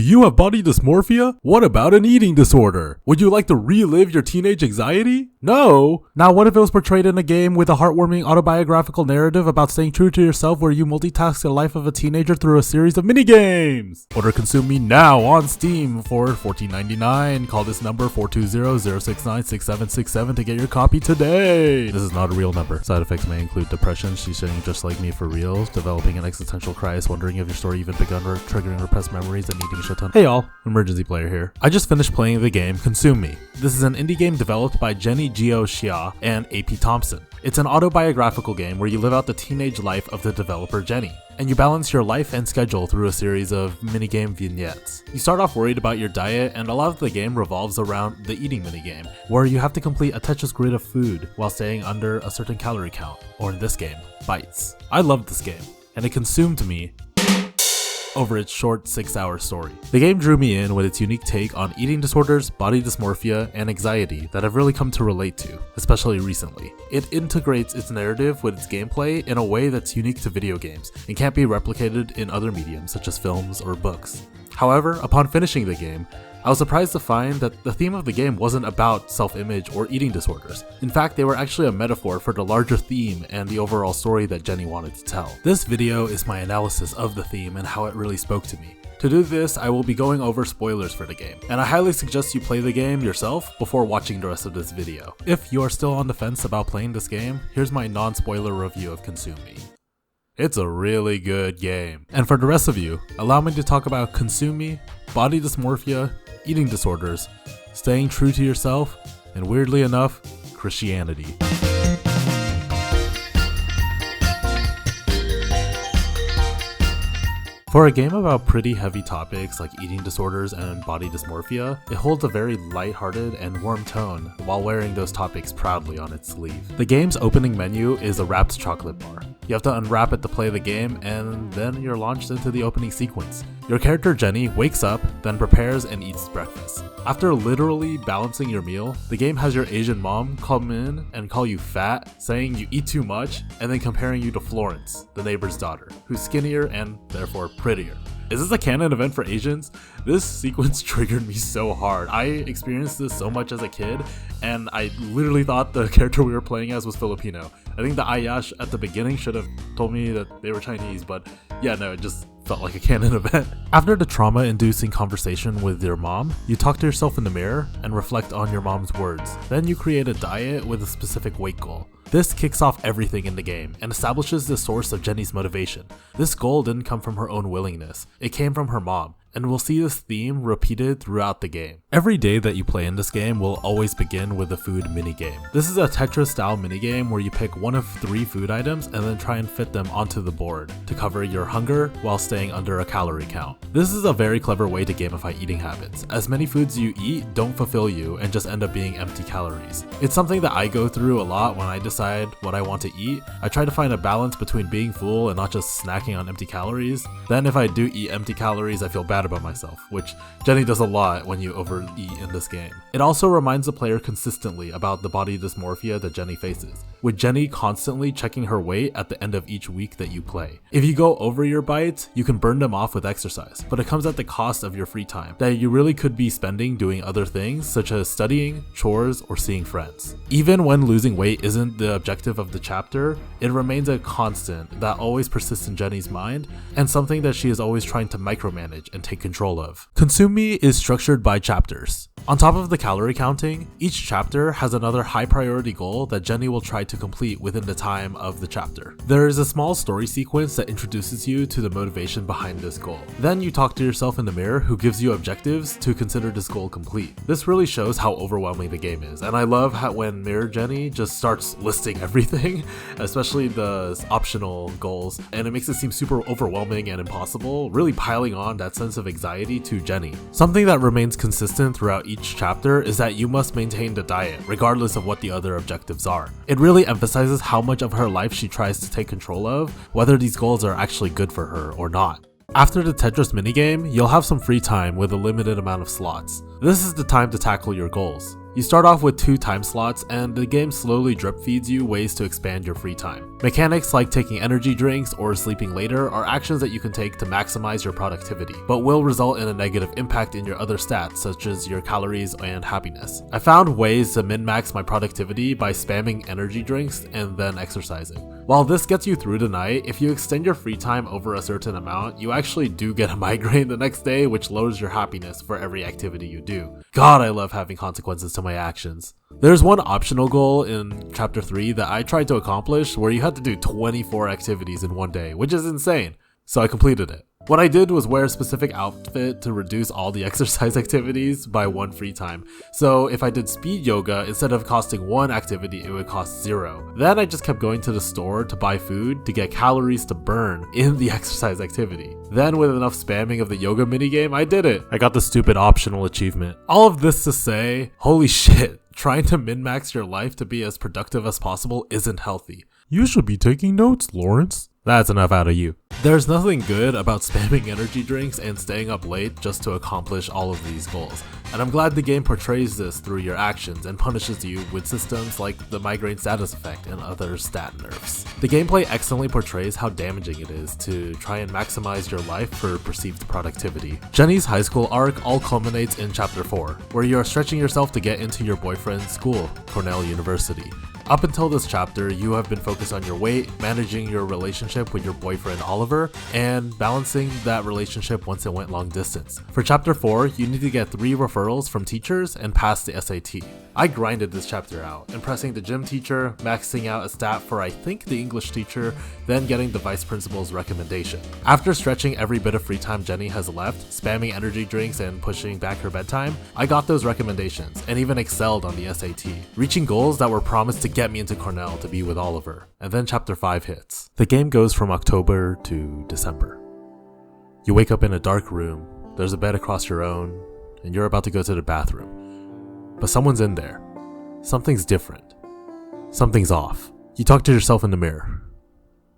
you have body dysmorphia? What about an eating disorder? Would you like to relive your teenage anxiety? No? Now what if it was portrayed in a game with a heartwarming autobiographical narrative about staying true to yourself where you multitask the life of a teenager through a series of minigames? Order Consume Me now on Steam for $14.99. Call this number 420-069-6767 to get your copy today. This is not a real number. Side effects may include depression, sheeshing just like me for real, developing an existential crisis, wondering if your story even begun, or triggering repressed memories and needing a shit ton. Hey y'all, emergency player here. I just finished playing the game Consume Me. This is an indie game developed by Jiao, Hsia, and AP Thomson. It's an autobiographical game where you live out the teenage life of the developer Jenny, and you balance your life and schedule through a series of minigame vignettes. You start off worried about your diet, and a lot of the game revolves around the eating minigame, where you have to complete a Tetris grid of food while staying under a certain calorie count, or in this game, bites. I loved this game, and it consumed me over its short 6-hour story. The game drew me in with its unique take on eating disorders, body dysmorphia, and anxiety that I've really come to relate to, especially recently. It integrates its narrative with its gameplay in a way that's unique to video games and can't be replicated in other mediums such as films or books. However, upon finishing the game, I was surprised to find that the theme of the game wasn't about self-image or eating disorders. In fact, they were actually a metaphor for the larger theme and the overall story that Jenny wanted to tell. This video is my analysis of the theme and how it really spoke to me. To do this, I will be going over spoilers for the game, and I highly suggest you play the game yourself before watching the rest of this video. If you are still on the fence about playing this game, here's my non-spoiler review of Consume Me. It's a really good game. And for the rest of you, allow me to talk about Consume Me, body dysmorphia, eating disorders, staying true to yourself, and weirdly enough, Christianity. For a game about pretty heavy topics like eating disorders and body dysmorphia, it holds a very lighthearted and warm tone while wearing those topics proudly on its sleeve. The game's opening menu is a wrapped chocolate bar. You have to unwrap it to play the game, and then you're launched into the opening sequence. Your character Jenny wakes up, then prepares and eats breakfast. After literally balancing your meal, the game has your Asian mom come in and call you fat, saying you eat too much, and then comparing you to Florence, the neighbor's daughter, who's skinnier and therefore prettier. Is this a canon event for Asians? This sequence triggered me so hard. I experienced this so much as a kid, and I literally thought the character we were playing as was Filipino. I think the Ayash at the beginning should have told me that they were Chinese, but yeah, no, it just felt like a canon event. After the trauma-inducing conversation with your mom, you talk to yourself in the mirror and reflect on your mom's words. Then you create a diet with a specific weight goal. This kicks off everything in the game and establishes the source of Jenny's motivation. This goal didn't come from her own willingness, it came from her mom. And we'll see this theme repeated throughout the game. Every day that you play in this game will always begin with a food minigame. This is a Tetris style minigame where you pick one of 3 food items and then try and fit them onto the board to cover your hunger while staying under a calorie count. This is a very clever way to gamify eating habits, as many foods you eat don't fulfill you and just end up being empty calories. It's something that I go through a lot when I decide what I want to eat. I try to find a balance between being full and not just snacking on empty calories. Then if I do eat empty calories, I feel bad about myself, which Jenny does a lot when you overeat in this game. It also reminds the player consistently about the body dysmorphia that Jenny faces, with Jenny constantly checking her weight at the end of each week that you play. If you go over your bites, you can burn them off with exercise, but it comes at the cost of your free time that you really could be spending doing other things such as studying, chores, or seeing friends. Even when losing weight isn't the objective of the chapter, it remains a constant that always persists in Jenny's mind and something that she is always trying to micromanage and take control of. Consume Me is structured by chapters. On top of the calorie counting, each chapter has another high priority goal that Jenny will try to complete within the time of the chapter. There is a small story sequence that introduces you to the motivation behind this goal. Then you talk to yourself in the mirror, who gives you objectives to consider this goal complete. This really shows how overwhelming the game is, and I love how when Mirror Jenny just starts listing everything, especially the optional goals, and it makes it seem super overwhelming and impossible, really piling on that sense of anxiety to Jenny. Something that remains consistent throughout each chapter is that you must maintain the diet, regardless of what the other objectives are. It really emphasizes how much of her life she tries to take control of, whether these goals are actually good for her or not. After the Tetris minigame, you'll have some free time with a limited amount of slots. This is the time to tackle your goals. You start off with 2 time slots, and the game slowly drip feeds you ways to expand your free time. Mechanics like taking energy drinks or sleeping later are actions that you can take to maximize your productivity, but will result in a negative impact in your other stats such as your calories and happiness. I found ways to min-max my productivity by spamming energy drinks and then exercising. While this gets you through the night, if you extend your free time over a certain amount, you actually do get a migraine the next day, which lowers your happiness for every activity you do. God, I love having consequences to my actions. There's one optional goal in chapter 3 that I tried to accomplish where you had to do 24 activities in one day, which is insane. So I completed it. What I did was wear a specific outfit to reduce all the exercise activities by 1 free time. So if I did speed yoga, instead of costing 1 activity, it would cost 0. Then I just kept going to the store to buy food to get calories to burn in the exercise activity. Then with enough spamming of the yoga minigame, I did it. I got the stupid optional achievement. All of this to say, holy shit, trying to min-max your life to be as productive as possible isn't healthy. You should be taking notes, Lawrence. That's enough out of you. There's nothing good about spamming energy drinks and staying up late just to accomplish all of these goals, and I'm glad the game portrays this through your actions and punishes you with systems like the migraine status effect and other stat nerfs. The gameplay excellently portrays how damaging it is to try and maximize your life for perceived productivity. Jenny's high school arc all culminates in chapter 4, where you are stretching yourself to get into your boyfriend's school, Cornell University. Up until this chapter, you have been focused on your weight, managing your relationship with your boyfriend Oliver, and balancing that relationship once it went long distance. For chapter 4, you need to get 3 referrals from teachers and pass the SAT. I grinded this chapter out, impressing the gym teacher, maxing out a stat for I think the English teacher, then getting the vice principal's recommendation. After stretching every bit of free time Jenny has left, spamming energy drinks and pushing back her bedtime, I got those recommendations and even excelled on the SAT, reaching goals that were promised to get me into Cornell to be with Oliver. And then chapter 5 hits. The game goes from October to December. You wake up in a dark room, there's a bed across your own, and you're about to go to the bathroom. But someone's in there. Something's different. Something's off. You talk to yourself in the mirror.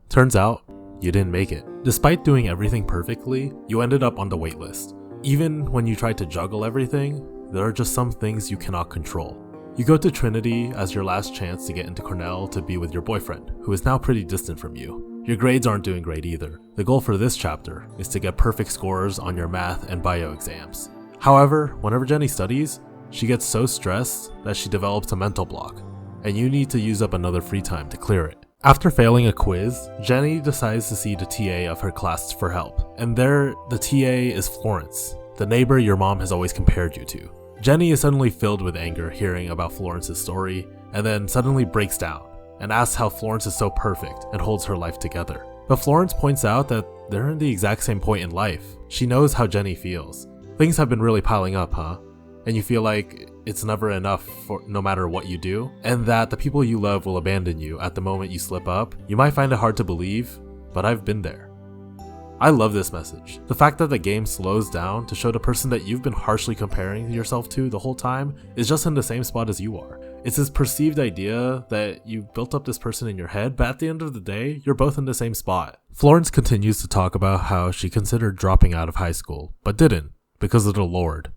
Turns out, you didn't make it. Despite doing everything perfectly, you ended up on the wait list. Even when you try to juggle everything, there are just some things you cannot control. You go to Trinity as your last chance to get into Cornell to be with your boyfriend, who is now pretty distant from you. Your grades aren't doing great either. The goal for this chapter is to get perfect scores on your math and bio exams. However, whenever Jenny studies, she gets so stressed that she develops a mental block, and you need to use up another free time to clear it. After failing a quiz, Jenny decides to see the TA of her class for help, and there, the TA is Florence, the neighbor your mom has always compared you to. Jenny is suddenly filled with anger hearing about Florence's story, and then suddenly breaks down and asks how Florence is so perfect and holds her life together. But Florence points out that they're in the exact same point in life. She knows how Jenny feels. Things have been really piling up, huh? And you feel like it's never enough for no matter what you do, and that the people you love will abandon you at the moment you slip up. You might find it hard to believe, but I've been there. I love this message. The fact that the game slows down to show the person that you've been harshly comparing yourself to the whole time is just in the same spot as you are. It's this perceived idea that you built up this person in your head, but at the end of the day, you're both in the same spot. Florence continues to talk about how she considered dropping out of high school, but didn't, because of the Lord.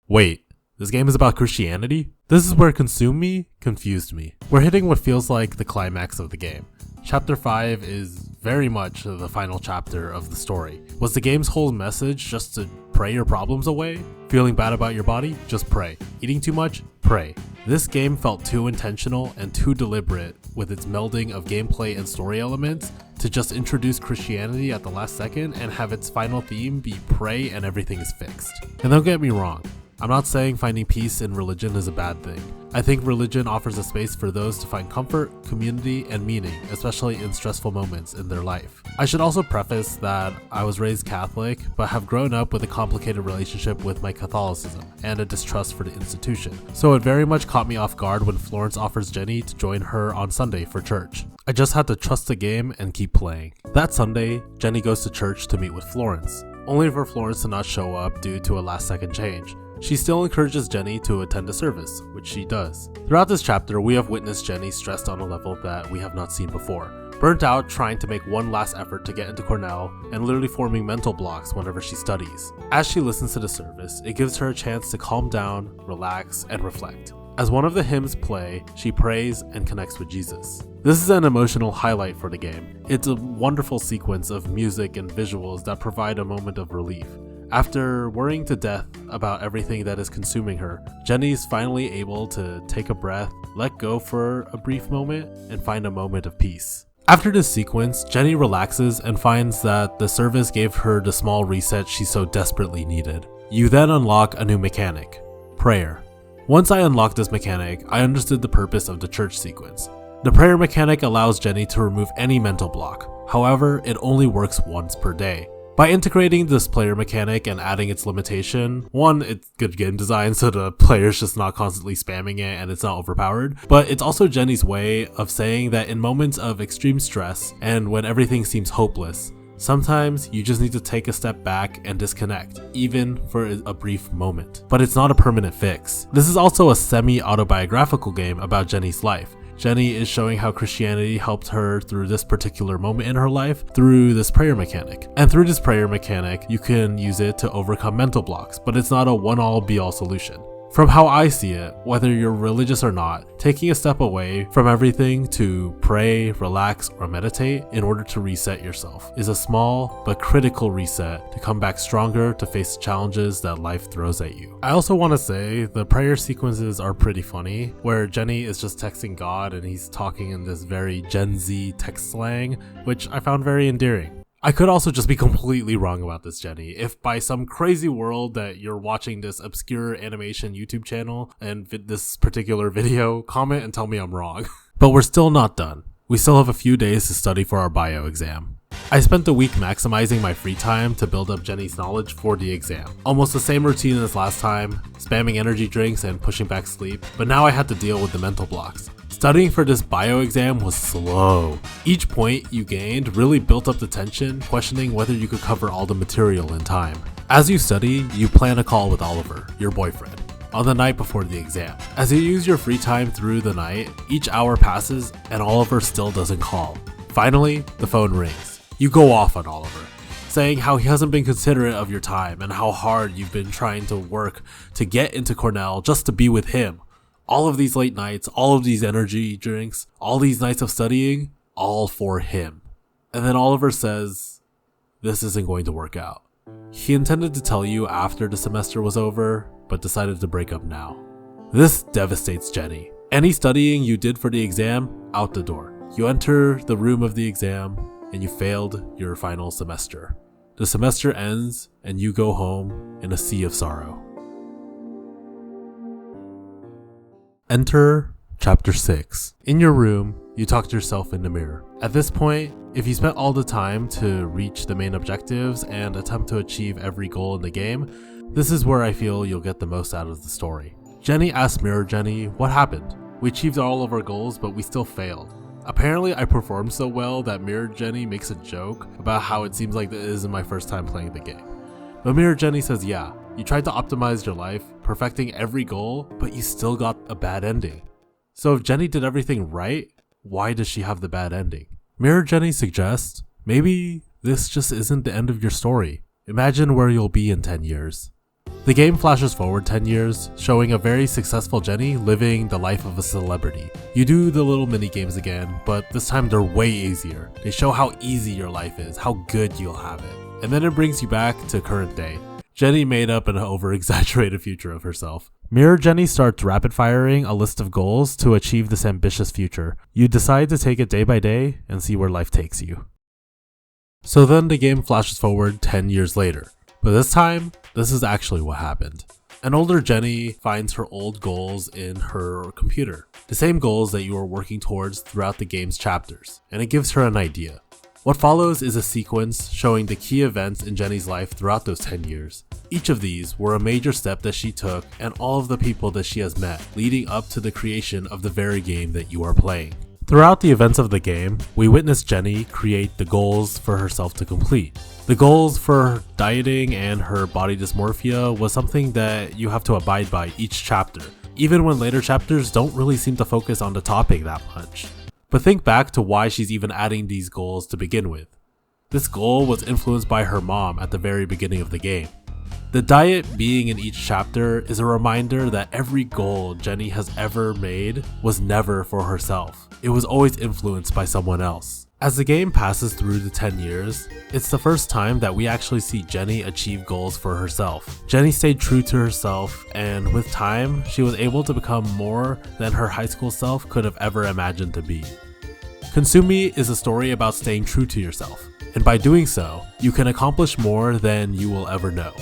Wait, this game is about Christianity? This is where Consume Me confused me. We're hitting what feels like the climax of the game. Chapter 5 is very much the final chapter of the story. Was the game's whole message just to pray your problems away? Feeling bad about your body? Just pray. Eating too much? Pray. This game felt too intentional and too deliberate with its melding of gameplay and story elements to just introduce Christianity at the last second and have its final theme be pray and everything is fixed. And don't get me wrong, I'm not saying finding peace in religion is a bad thing. I think religion offers a space for those to find comfort, community, and meaning, especially in stressful moments in their life. I should also preface that I was raised Catholic, but have grown up with a complicated relationship with my Catholicism and a distrust for the institution. So it very much caught me off guard when Florence offers Jenny to join her on Sunday for church. I just had to trust the game and keep playing. That Sunday, Jenny goes to church to meet with Florence, only for Florence to not show up due to a last-second change. She still encourages Jenny to attend the service, which she does. Throughout this chapter, we have witnessed Jenny stressed on a level that we have not seen before. Burnt out trying to make one last effort to get into Cornell, and literally forming mental blocks whenever she studies. As she listens to the service, it gives her a chance to calm down, relax, and reflect. As one of the hymns play, she prays and connects with Jesus. This is an emotional highlight for the game. It's a wonderful sequence of music and visuals that provide a moment of relief. After worrying to death about everything that is consuming her, Jenny's finally able to take a breath, let go for a brief moment, and find a moment of peace. After this sequence, Jenny relaxes and finds that the service gave her the small reset she so desperately needed. You then unlock a new mechanic, prayer. Once I unlocked this mechanic, I understood the purpose of the church sequence. The prayer mechanic allows Jenny to remove any mental block. However, it only works once per day. By integrating this player mechanic and adding its limitation, one, it's good game design so the player's just not constantly spamming it and it's not overpowered, but it's also Jenny's way of saying that in moments of extreme stress and when everything seems hopeless, sometimes you just need to take a step back and disconnect, even for a brief moment. But it's not a permanent fix. This is also a semi-autobiographical game about Jenny's life. Jenny is showing how Christianity helped her through this particular moment in her life through this prayer mechanic. And through this prayer mechanic, you can use it to overcome mental blocks, but it's not a one-all be-all solution. From how I see it, whether you're religious or not, taking a step away from everything to pray, relax, or meditate in order to reset yourself is a small but critical reset to come back stronger to face the challenges that life throws at you. I also want to say the prayer sequences are pretty funny, where Jenny is just texting God and he's talking in this very Gen Z text slang, which I found very endearing. I could also just be completely wrong about this, Jenny. If by some crazy world that you're watching this obscure animation YouTube channel and this particular video, comment and tell me I'm wrong. But we're still not done. We still have a few days to study for our bio exam. I spent the week maximizing my free time to build up Jenny's knowledge for the exam. Almost the same routine as last time, spamming energy drinks and pushing back sleep, but now I had to deal with the mental blocks. Studying for this bio exam was slow. Each point you gained really built up the tension, questioning whether you could cover all the material in time. As you study, you plan a call with Oliver, your boyfriend, on the night before the exam. As you use your free time through the night, each hour passes and Oliver still doesn't call. Finally, the phone rings. You go off on Oliver, saying how he hasn't been considerate of your time and how hard you've been trying to work to get into Cornell just to be with him. All of these late nights, all of these energy drinks, all these nights of studying, all for him. And then Oliver says, this isn't going to work out. He intended to tell you after the semester was over, but decided to break up now. This devastates Jenny. Any studying you did for the exam, out the door. You enter the room of the exam, and you failed your final semester. The semester ends, and you go home in a sea of sorrow. Enter Chapter 6. In your room, you talk to yourself in the mirror. At this point, if you spent all the time to reach the main objectives and attempt to achieve every goal in the game, this is where I feel you'll get the most out of the story. Jenny asks Mirror Jenny, what happened? We achieved all of our goals, but we still failed. Apparently, I performed so well that Mirror Jenny makes a joke about how it seems like this isn't my first time playing the game. But Mirror Jenny says, yeah, you tried to optimize your life, perfecting every goal, but you still got a bad ending. So if Jenny did everything right, why does she have the bad ending? Mirror Jenny suggests, maybe this just isn't the end of your story. Imagine where you'll be in 10 years. The game flashes forward 10 years, showing a very successful Jenny living the life of a celebrity. You do the little mini games again, but this time they're way easier. They show how easy your life is, how good you'll have it. And then it brings you back to current day. Jenny made up an over-exaggerated future of herself. Mirror Jenny starts rapid-firing a list of goals to achieve this ambitious future. You decide to take it day by day and see where life takes you. So then the game flashes forward 10 years later. But this time, this is actually what happened. An older Jenny finds her old goals in her computer. The same goals that you were working towards throughout the game's chapters. And it gives her an idea. What follows is a sequence showing the key events in Jenny's life throughout those 10 years. Each of these were a major step that she took and all of the people that she has met, leading up to the creation of the very game that you are playing. Throughout the events of the game, we witness Jenny create the goals for herself to complete. The goals for dieting and her body dysmorphia was something that you have to abide by each chapter, even when later chapters don't really seem to focus on the topic that much. But think back to why she's even adding these goals to begin with. This goal was influenced by her mom at the very beginning of the game. The diet being in each chapter is a reminder that every goal Jenny has ever made was never for herself. It was always influenced by someone else. As the game passes through the 10 years, it's the first time that we actually see Jenny achieve goals for herself. Jenny stayed true to herself, and with time, she was able to become more than her high school self could have ever imagined to be. Consume Me is a story about staying true to yourself, and by doing so, you can accomplish more than you will ever know.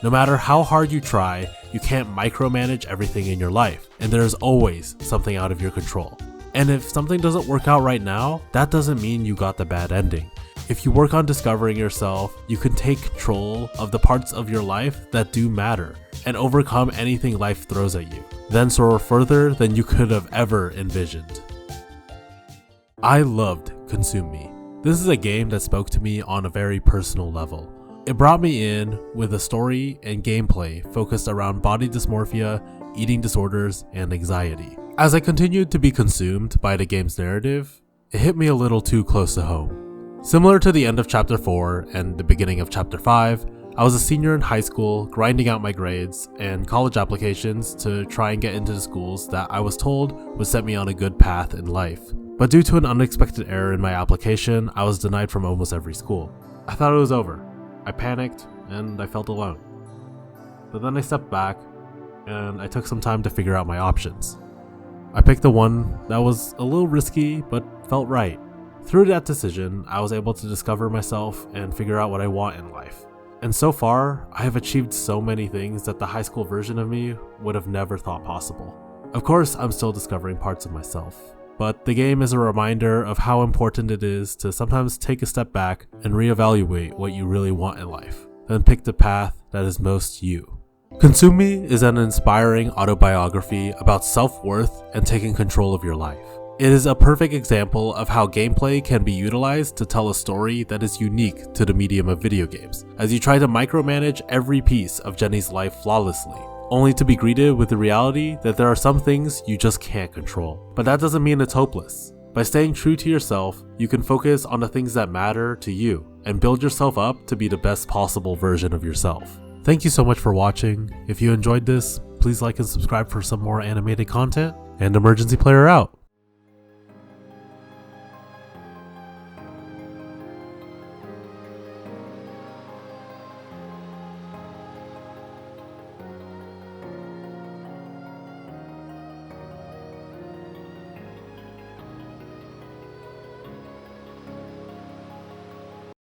No matter how hard you try, you can't micromanage everything in your life, and there is always something out of your control. And if something doesn't work out right now, that doesn't mean you got the bad ending. If you work on discovering yourself, you can take control of the parts of your life that do matter and overcome anything life throws at you, then soar further than you could have ever envisioned. I loved Consume Me. This is a game that spoke to me on a very personal level. It brought me in with a story and gameplay focused around body dysmorphia, eating disorders, and anxiety. As I continued to be consumed by the game's narrative, it hit me a little too close to home. Similar to the end of Chapter 4 and the beginning of Chapter 5, I was a senior in high school grinding out my grades and college applications to try and get into the schools that I was told would set me on a good path in life. But due to an unexpected error in my application, I was denied from almost every school. I thought it was over. I panicked and I felt alone. But then I stepped back and I took some time to figure out my options. I picked the one that was a little risky but felt right. Through that decision, I was able to discover myself and figure out what I want in life. And so far, I have achieved so many things that the high school version of me would have never thought possible. Of course, I'm still discovering parts of myself, but the game is a reminder of how important it is to sometimes take a step back and reevaluate what you really want in life, then pick the path that is most you. Consume Me is an inspiring autobiography about self-worth and taking control of your life. It is a perfect example of how gameplay can be utilized to tell a story that is unique to the medium of video games, as you try to micromanage every piece of Jenny's life flawlessly, only to be greeted with the reality that there are some things you just can't control. But that doesn't mean it's hopeless. By staying true to yourself, you can focus on the things that matter to you and build yourself up to be the best possible version of yourself. Thank you so much for watching. If you enjoyed this, please like and subscribe for some more animated content, and Emergency Player out!